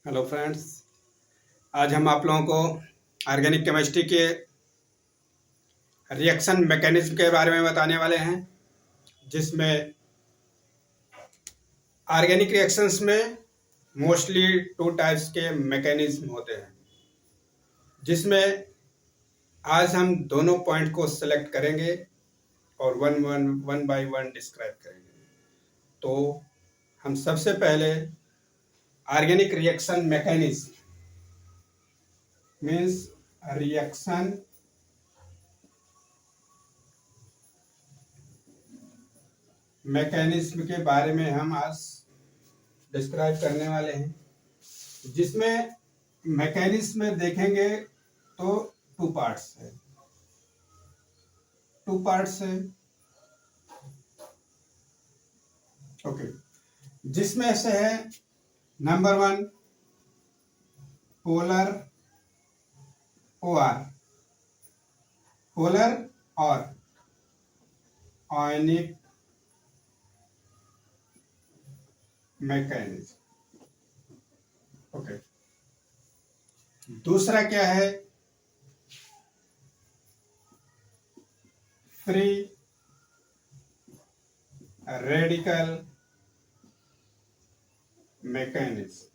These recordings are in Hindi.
Hello friends. आज हम आप लोगों को ऑर्गेनिक केमिस्ट्री के रिएक्शन मैकेनिज्म के बारे में बताने वाले हैं, जिसमें ऑर्गेनिक रिएक्शंस में मोस्टली टू टाइप्स के मैकेनिज्म होते हैं, जिसमें आज हम दोनों पॉइंट को सेलेक्ट करेंगे और वन बाय वन डिस्क्राइब करेंगे। तो हम सबसे पहले organic reaction mechanism means reaction mechanism के बारे में हम आज डिस्क्राइब करने वाले हैं, जिसमें मैकेनिज्म में देखेंगे तो टू पार्ट्स है। ओके, जिसमें से है नंबर 1 पोलर और आयनिक मैकेनिज्म। ओके, दूसरा क्या है? Free radical mechanism.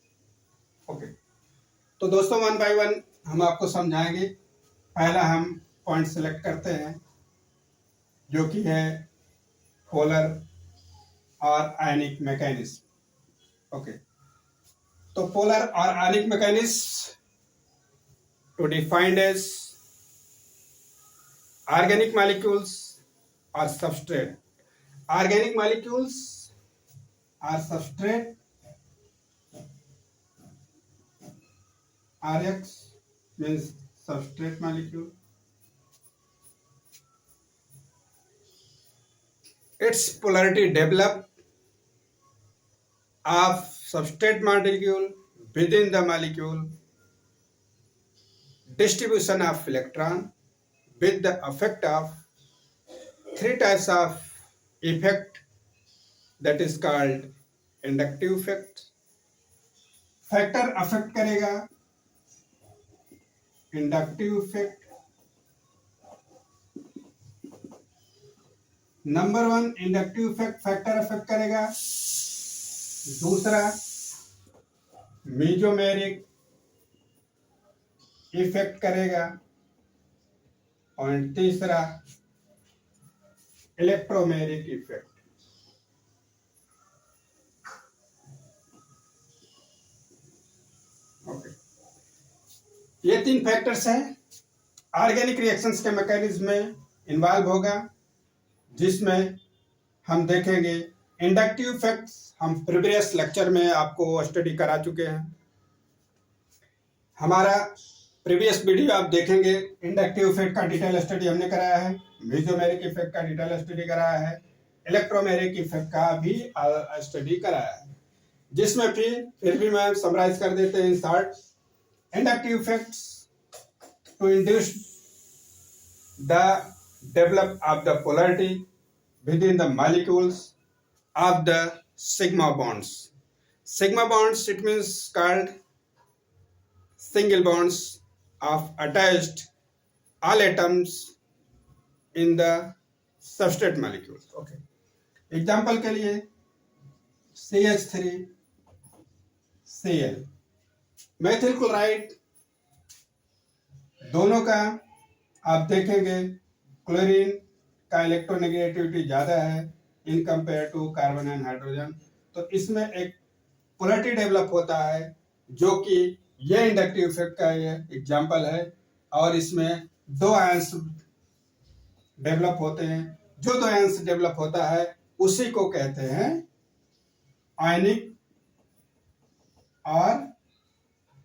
ओके, तो दोस्तों वन बाय वन हम आपको समझाएंगे। पहला हम पॉइंट सेलेक्ट करते हैं, जो कि है पोलर और आयनिक मैकेनिज्म। ओके, तो पोलर और आयनिक mechanism to defined as organic molecules or substrate. Organic molecules are substrate. Rx means substrate molecule. Its polarity develop of substrate molecule within the molecule. Distribution of electron with the effect of three types of effect, that is called inductive effect. Factor affect करेगा inductive effect. Number 1 inductive effect factor affect करेगा। दूसरा मेसोमेरिक इफेक्ट करेगा और तीसरा इलेक्ट्रोमेरिक इफेक्ट। ओके, ये 3 फैक्टर्स हैं ऑर्गेनिक रिएक्शंस के मैकेनिज्म में इन्वॉल्व होगा, जिसमें हम देखेंगे इंडक्टिव इफेक्ट्स। हम प्रीवियस लेक्चर में आपको स्टडी करा चुके हैं। हमारा प्रीवियस वीडियो आप देखेंगे, इंडक्टिव इफेक्ट का डिटेल स्टडी हमने कराया है, मेसोमेरिक इफेक्ट का डिटेल स्टडी कराया है, इलेक्ट्रोमेरिक इफेक्ट का भी स्टडी कराया है, जिसमें फिर भी मैं समराइज कर देते हैं in short. Inductive effects to induce the develop of the polarity within the molecules of the sigma bonds. Sigma bonds it means called single bonds of attached all atoms in the substrate molecules. Okay, example के लिए CH3Cl मेथिल क्लोराइड, दोनों का आप देखेंगे क्लोरीन का इलेक्ट्रोनेगेटिविटी ज़्यादा है in compare to carbon and hydrogen. तो इसमें एक पोलैरिटी डेवलप होता है, जो कि ये इंडक्टिव इफेक्ट का ये एग्जाम्पल है। और इसमें 2 आयंस डेवलप होते हैं। जो 2 आयंस डेवलप होता है उसी को कहते हैं आयनिक, और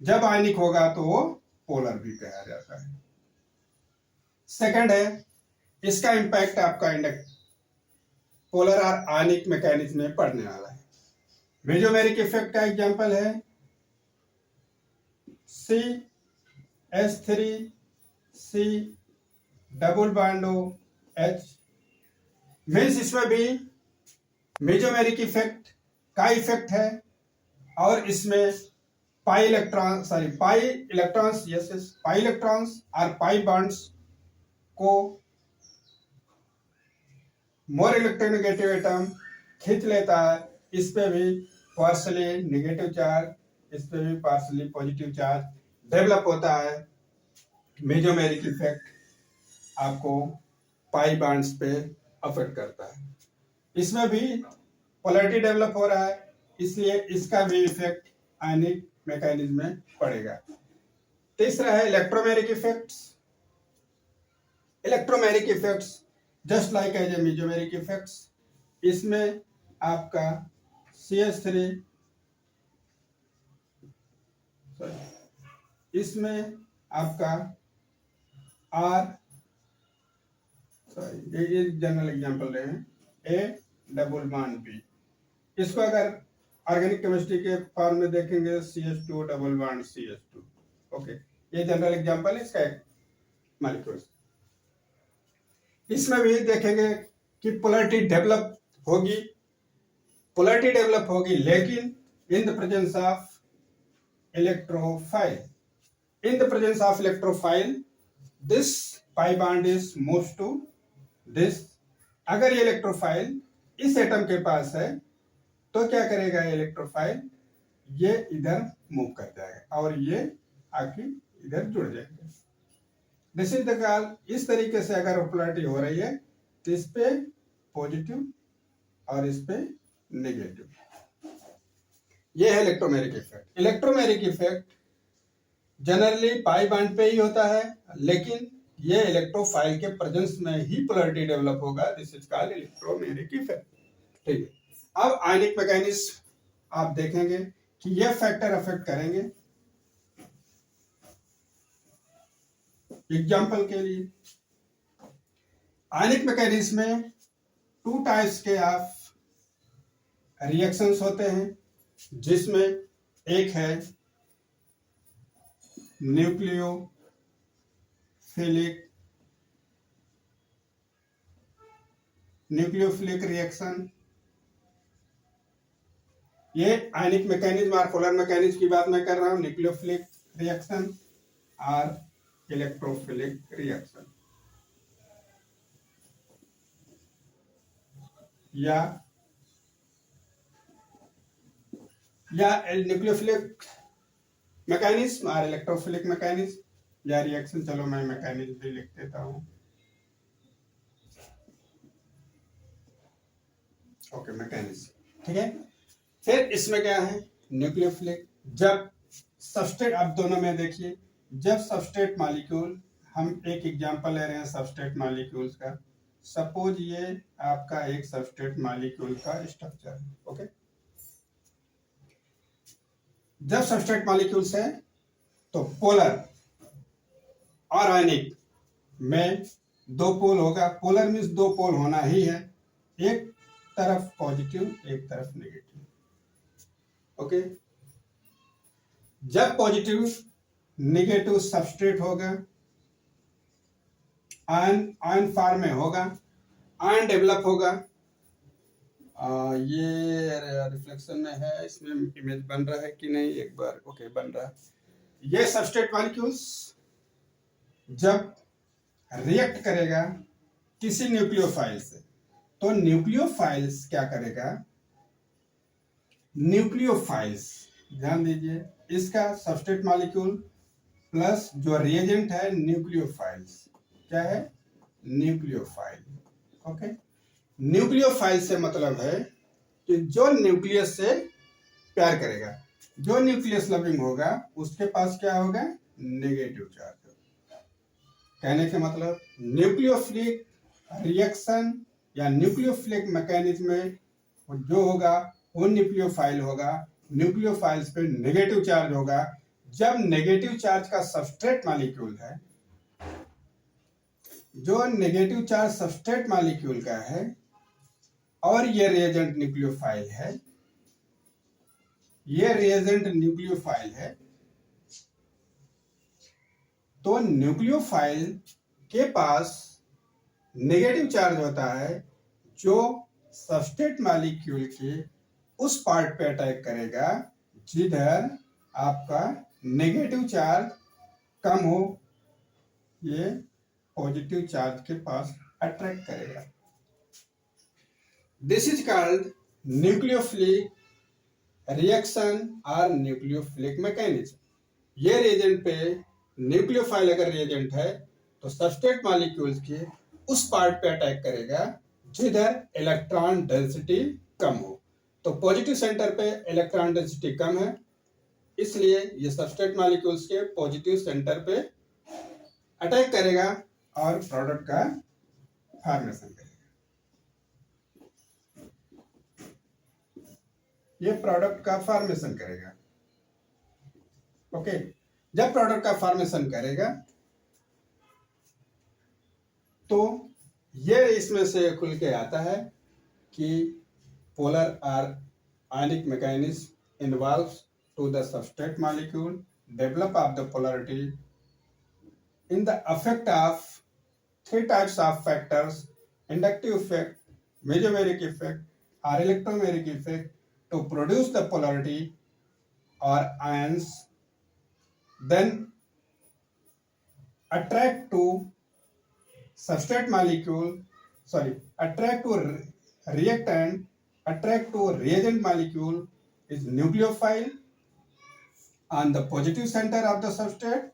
जब आयनिक होगा तो वो पोलर भी कहा जाता है। सेकंड है, इसका इम्पैक्ट आपका पोलर और आयनिक मैकेनिज्म में पड़ने वाला है। मेसोमेरिक इफेक्ट का एग्जाम्पल है CH3C double bond H means इसमें भी मेसोमेरिक इफेक्ट का इफेक्ट है, और इसमें pi electrons, yes, pi electrons और pi bonds को मोर इलेक्ट्रोनेगेटिव एटम खींच लेता है। इस पे भी पार्शली नेगेटिव चार्ज, इस पे भी पार्शली पॉजिटिव चार्ज डेवलप होता है। मेसोमेरिक इफेक्ट आपको पाई बॉन्ड्स पे अफेक्ट करता है। इसमें भी पोलैरिटी डेवलप हो रहा है, इसलिए इसका भी इफेक्ट आयनिक मैकेनिज्म में पड़ेगा। तीसरा है electromeric effects. Electromeric effects just like as a mesomeric effects, इसमें आपका CH3, इसमें आपका ये जनरल एग्जांपल रहे हैं, A डबल बॉन्ड B। इसको अगर ऑर्गेनिक केमिस्ट्री के फॉर्म में देखेंगे CH2 double bond CH2। Okay, ये जनरल एग्जांपल है इसका एक मॉलिक्यूल। इसमें भी देखेंगे कि पोलैरिटी डेवलप होगी लेकिन in the presence of electrophile. In the presence of electrophile this pi bond is moves to this. अगर ये इलेक्ट्रोफाइल इस एटम के पास है तो क्या करेगा ये इलेक्ट्रोफाइल, ये इधर मूव कर जाएगा और ये आके इधर जुड़ जाएंगे। This is the call. इस तरीके से अगर पोलैरिटी हो रही है तो इस पे पॉजिटिव और इस पे नेगेटिव, ये है electromeric effect. Electromeric effect generally pi bond पे ही होता है, लेकिन ये इलेक्ट्रोफाइल के प्रेजेंस में ही पोलैरिटी डेवलप होगा। This is called electromeric effect. ठीक है, अब आयनिक मैकेनिज्म आप देखेंगे कि ये फैक्टर अफेक्ट करेंगे। एग्जाम्पल के लिए आयनिक मैकेनिज्म में 2 टाइप्स के ऑफ रिएक्शंस होते हैं, जिसमें एक है न्यूक्लियोफिलिक रिएक्शन। ये आयनिक मैकेनिज्म और पोलर मैकेनिज्म की बात मैं कर रहा हूं। न्यूक्लियोफिलिक रिएक्शन और इलेक्ट्रोफिलिक रिएक्शन, या न्यूक्लियोफिलिक मैकेनिज्म और इलेक्ट्रोफिलिक मैकेनिज्म या रिएक्शन। चलो मैं मैकेनिज्म भी लिख देता हूं। ओके, मैकेनिज्म, ठीक है। फिर इसमें क्या है न्यूक्लियोफिलिक। जब सबस्ट्रेट, आप दोनों में देखिए, जब सबस्ट्रेट मॉलिक्यूल, हम एक एग्जांपल ले रहे हैं सबस्ट्रेट मॉलिक्यूल्स का। सपोज ये आपका एक सबस्ट्रेट मॉलिक्यूल का स्ट्रक्चर है। ओके, जब सबस्ट्रेट मॉलिक्यूल्स है तो पोलर और आयनिक में 2 पोल होगा। पोलर मीन्स 2 पोल होना ही है, एक तरफ पॉजिटिव एक तरफ नेगेटिव। ओके, जब पॉजिटिव नेगेटिव सबस्ट्रेट होगा, आयन फॉर्म में होगा, आयन डेवलप होगा। ये रिफ्लेक्शन में है, इसमें इमेज बन रहा है कि नहीं, एक बार। ओके, बन रहा है। ये सबस्ट्रेट मॉलिक्यूल्स जब रिएक्ट करेगा किसी न्यूक्लियोफाइल से, तो न्यूक्लियोफाइल्स क्या करेगा, न्यूक्लियोफाइल्स, ध्यान दीजिए, इसका सबस्ट्रेट मॉलिक्यूल प्लस जो रिएजेंट है न्यूक्लियोफाइल्स, क्या है न्यूक्लियोफाइल। ओके, न्यूक्लियोफाइल से मतलब है कि जो न्यूक्लियस से प्यार करेगा, जो न्यूक्लियस लविंग होगा, उसके पास क्या होगा, नेगेटिव चार्ज होगा। कहने के मतलब न्यूक्लियोफिलिक रिएक्शन या न्यूक्लियोफिलिक मैकेनिज्म में जो होगा वो न्यूक्लियोफाइल होगा। न्यूक्लियोफाइल्स पे नेगेटिव चार्ज होगा। जब नेगेटिव चार्ज का सबस्ट्रेट मॉलिक्यूल है, जो नेगेटिव चार्ज सबस्ट्रेट मॉलिक्यूल का है और ये रिएजेंट न्यूक्लियोफाइल है, ये रिएजेंट न्यूक्लियोफाइल है, तो न्यूक्लियोफाइल के पास नेगेटिव चार्ज होता है, जो सबस्ट्रेट मॉलिक्यूल के उस पार्ट पे अटैक करेगा जिधर आपका नेगेटिव चार्ज कम हो, ये पॉजिटिव चार्ज के पास अट्रैक्ट करेगा। This is called nucleophilic reaction और न्यूक्लियोफिलिक मैकेनिज्म। ये रिएजेंट पे न्यूक्लियोफाइल अगर रिएजेंट है तो सबस्ट्रेट मॉलिक्यूल्स के उस पार्ट पे अटैक करेगा जिधर इलेक्ट्रॉन डेंसिटी कम हो। तो पॉजिटिव सेंटर पे इलेक्ट्रॉन डेंसिटी कम है, इसलिए ये सबस्ट्रेट मॉलिक्यूल्स के पॉजिटिव सेंटर पे अटैक करेगा और प्रोडक्ट का फॉर्मेशन करेगा। ये प्रोडक्ट का फॉर्मेशन करेगा। ओके, जब प्रोडक्ट का फॉर्मेशन करेगा तो ये इसमें से खुल के आता है कि पोलर और आयनिक mechanism involves to the substrate molecule, develop of the polarity in the effect of three types of factors: inductive effect, mesomeric effect, or electromeric effect to produce the polarity or ions, then attract to substrate molecule, attract to reactant, attract to reagent molecule is nucleophile on the positive center of the substrate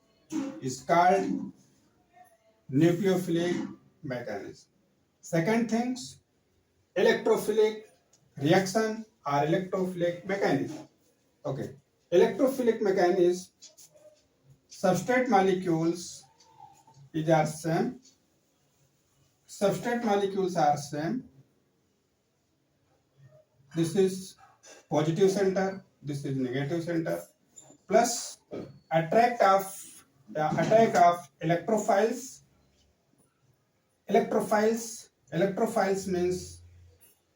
is called nucleophilic mechanism. Second things, electrophilic reaction or electrophilic mechanism. Okay, electrophilic mechanism, substrate molecules are same. Substrate molecules are same. This is positive center, this is negative center. Plus attack of electrophiles. Electrophiles means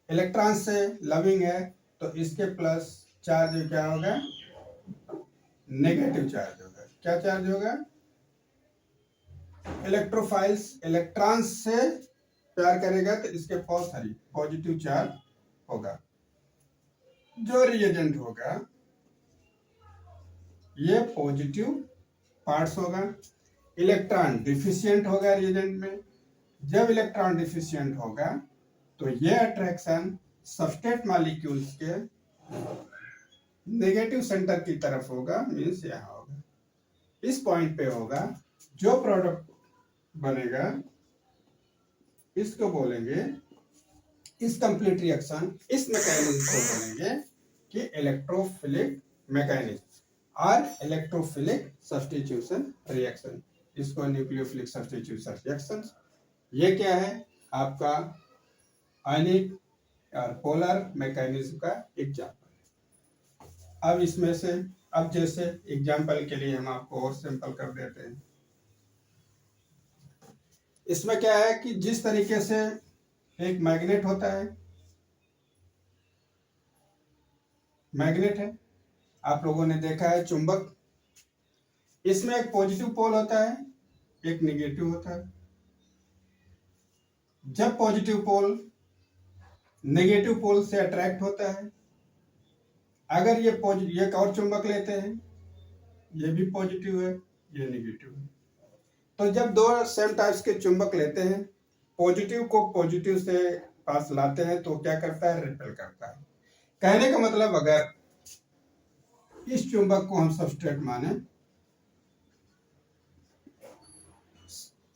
electron से लविंग है, तो इसके प्लस चार्ज क्या होगा? नेगेटिव चार्ज होगा। क्या चार्ज होगा? इलेक्ट्रोफाइल्स इलेक्ट्रॉन से प्यार करेगा तो इसके पास पॉजिटिव चार्ज होगा। जो रिएजेंट होगा ये पॉजिटिव पार्ट्स होगा। इलेक्ट्रॉन डिफिशिएंट होगा रिएजेंट में। जब इलेक्ट्रॉन डिफिशिएंट होगा तो ये अट्रैक्शन सबस्ट्रेट मॉलिक्यूल्स के नेगेटिव सेंटर की तरफ होगा, मीन्स यहाँ होगा, इस पॉइंट पे होगा। जो प्रोडक्ट बनेगा इसको बोलेंगे, इस कंप्लीट रिएक्शन, इस मैकेनिज्म को बोलेंगे कि इलेक्ट्रोफिलिक मैकेनिज्म और इलेक्ट्रोफिलिक सब्स्टिट्यूशन रिएक्शन। इसको न्यूक्लियोफिलिक सब्स्टिट्यूशन रिएक्शन। ये क्या है? आपका आयनिक और पोलर मैकेनिज्म का एग्जाम्पल। अब इसमें से जैसे एग्जाम्पल के लिए हम आपको और सिंपल कर देते हैं। इसमें क्या है कि जिस तरीके से एक मैग्नेट होता है, मैग्नेट है, आप लोगों ने देखा है चुंबक, इसमें एक पॉजिटिव पोल होता है, एक नेगेटिव होता है। जब पॉजिटिव पोल नेगेटिव पोल से अट्रैक्ट होता है, अगर ये एक और चुंबक लेते हैं, ये भी पॉजिटिव है, ये नेगेटिव है, तो जब दो सेम टाइप्स के चुंबक लेते हैं, पॉजिटिव को पॉजिटिव से पास लाते हैं तो क्या करता है? रिपेल करता है। कहने का मतलब, अगर इस चुंबक को हम सबस्ट्रेट माने,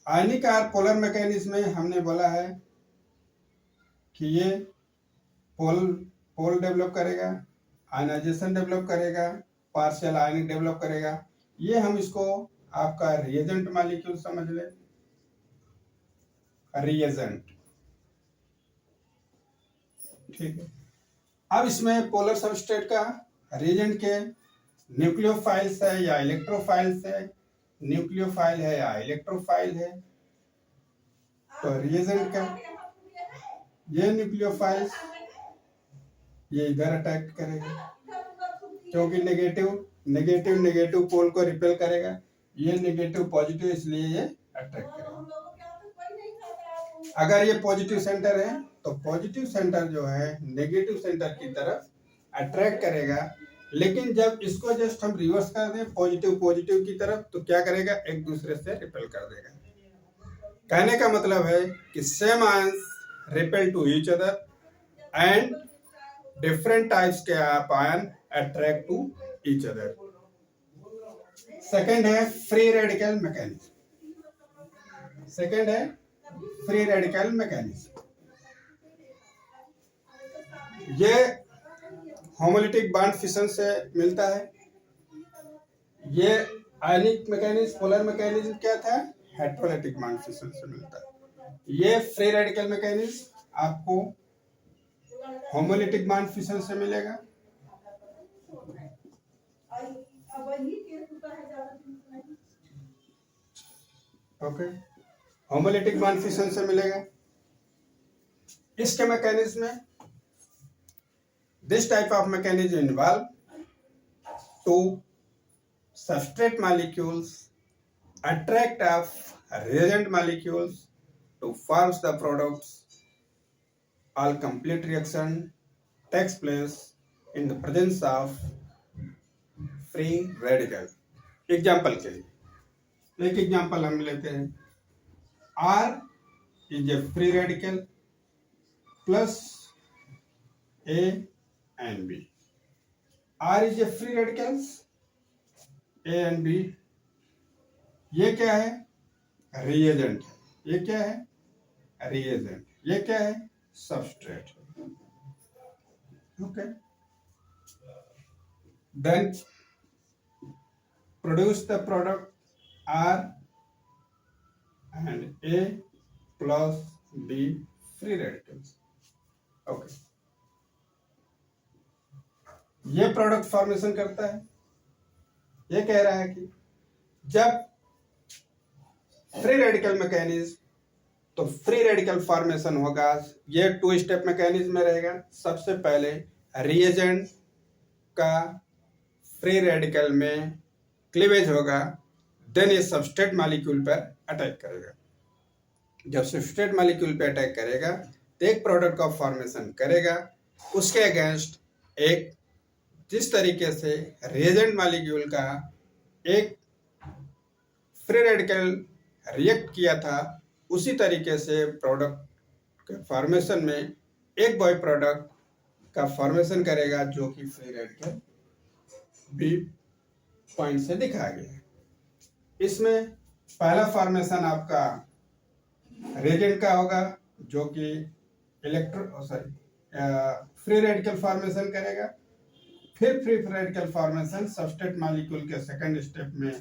आयनिक और पोलर मैकेनिज्म में हमने बोला है कि ये पोल डेवलप करेगा, आयनाइजेशन डेवलप करेगा, पार्शियल आयनिक डेवलप करेगा। ये हम इसको आपका रिएजेंट मॉलिक्यूल समझ ले, रिएजेंट, ठीक है। अब इसमें पोलर सबस्ट्रेट का रिएजेंट के न्यूक्लियोफाइल्स है या इलेक्ट्रोफाइल्स है, न्यूक्लियोफाइल है या इलेक्ट्रोफाइल है, तो रिएजेंट का ये न्यूक्लियोफाइल्स ये इधर अटैक करेगा, क्योंकि नेगेटिव पोल को रिपेल करेगा, ये नेगेटिव पॉजिटिव, इसलिए ये अट्रैक्ट करेगा। अगर ये पॉजिटिव सेंटर है तो पॉजिटिव सेंटर जो है नेगेटिव सेंटर की तरफ अट्रैक्ट करेगा, लेकिन जब इसको जस्ट हम रिवर्स कर दें पॉजिटिव पॉजिटिव की तरफ, तो क्या करेगा, एक दूसरे से रिपेल कर देगा। कहने का मतलब है कि same ions repel to each other and different types के आप ion attract to each other. Second है फ्री रेडिकल मैकेनिज्म। सेकेंड है फ्री रेडिकल मैकेनिज्म। ये होमोलिटिक बॉन्ड फिशन से मिलता है। ये आयनिक मैकेनिज्म पोलर मैकेनिज्म क्या था, हेटेरोलिटिक बॉन्ड फिशन से मिलता है। ये फ्री रेडिकल मैकेनिज्म आपको होमोलिटिक बॉन्ड फिशन से मिलेगा। ओके, होमोलिटिक बॉन्ड फिशन से मिलेगा। इसके मैकेनिज्म में this type of mechanism involve to substrate molecules attract of reagent molecules to form the products. All complete reaction takes place in the presence of free radical. Example के लिए एक एग्जाम्पल हम लेते हैं। R is a free radical plus A and B. R is a free radicals A and B। ये क्या है, रिएजेंट। ये क्या है, रिएजेंट। ये क्या है, substrate. Okay, then produce the product R and A plus B free radicals. Okay, ये प्रोडक्ट फॉर्मेशन करता है। ये कह रहा है कि जब फ्री रेडिकल मैकेनिज्म, तो फ्री रेडिकल फॉर्मेशन होगा। ये टू स्टेप मैकेनिज्म में रहेगा। सबसे पहले रिएजेंट का फ्री रेडिकल में क्लीवेज होगा, देन ये सबस्ट्रेट मॉलिक्यूल पर अटैक करेगा। जब सबस्ट्रेट मॉलिक्यूल पर अटैक करेगा तो एक प्रोडक्ट का फॉर्मेशन करेगा। उसके अगेंस्ट एक जिस तरीके से रिएजेंट मॉलिक्यूल का एक फ्री रेडिकल रिएक्ट किया था, उसी तरीके से प्रोडक्ट के फॉर्मेशन में एक बॉय प्रोडक्ट का फॉर्मेशन करेगा, जो कि फ्री रेडिकल बी पॉइंट से दिखाया गया है। इसमें पहला फॉर्मेशन आपका रिएजेंट का होगा, जो कि फ्री रेडिकल फॉर्मेशन करेगा। फिर free radical formation substrate molecule के सेकंड स्टेप में,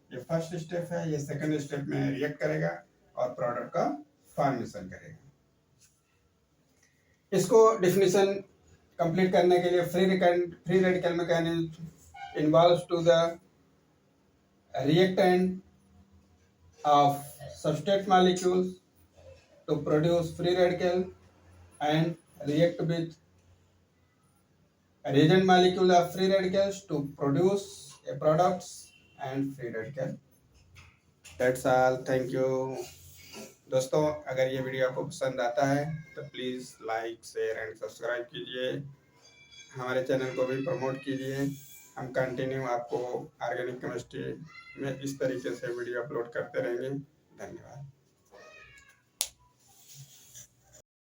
ये फर्स्ट स्टेप है, ये सेकंड स्टेप में रिएक्ट करेगा और प्रोडक्ट का फॉर्मेशन करेगा। इसको डिफिनीशन कंप्लीट करने के लिए free radical mechanism involves to the reactant of substrate molecules to produce free radical and react with reagent molecule of free radicals to produce a products and free radical. That's all. Thank you. दोस्तों, अगर ये वीडियो आपको पसंद आता है तो please like share and subscribe कीजिए। हमारे चैनल को भी प्रमोट कीजिए। हम कंटिन्यू आपको ऑर्गेनिक केमिस्ट्री में इस तरीके से वीडियो अपलोड करते रहेंगे। धन्यवाद।